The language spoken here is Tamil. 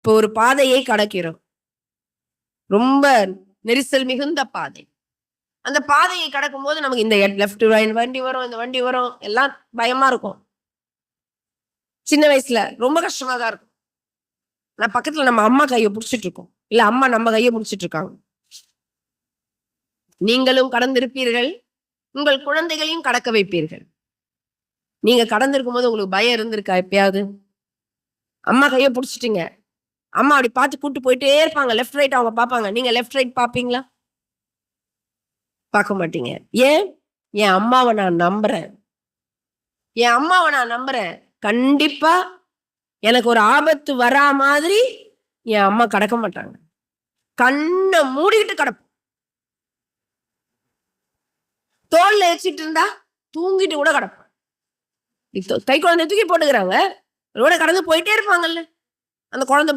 இப்போ ஒரு பாதையை கடக்கிறோம். ரொம்ப நெரிசல் மிகுந்த பாதை. அந்த பாதையை கடக்கும் போது நமக்கு இந்த லெஃப்ட் வண்டி வரும், இந்த வண்டி வரும், எல்லாம் பயமா இருக்கும். சின்ன வயசுல ரொம்ப கஷ்டமா தான் இருக்கும். நான் பக்கத்துல நம்ம அம்மா கையை பிடிச்சிட்டு இருக்கோம், இல்ல அம்மா நம்ம கையை பிடிச்சிட்டு இருக்காங்க. நீங்களும் கடந்திருப்பீர்கள், உங்கள் குழந்தைகளையும் கடக்க வைப்பீர்கள். நீங்க கடந்திருக்கும் போது உங்களுக்கு பயம் இருந்திருக்கா எப்பயாவது? அம்மா கையை பிடிச்சிட்டீங்க, அம்மா அப்படி பார்த்து கூட்டு போயிட்டே இருப்பாங்க, லெஃப்ட் ரைட் அவங்க பார்ப்பாங்க. நீங்க லெஃப்ட் ரைட் பார்ப்பீங்களா? பார்க்க மாட்டீங்க. ஏன்? என் அம்மாவை நான் நம்புறேன். என் அம்மாவை நான் நம்புறேன். கண்டிப்பா எனக்கு ஒரு ஆபத்து வரா மாதிரி என் அம்மா கடக்க மாட்டாங்க. கண்ணை மூடிக்கிட்டு கடப்போம். தோல்ல வச்சுட்டு இருந்தா தூங்கிட்டு கூட கடப்பேன். கை குழந்தை தூக்கி போட்டுக்கிறாங்க, ரோட கடந்து போயிட்டே இருப்பாங்கல்ல, அந்த குழந்தை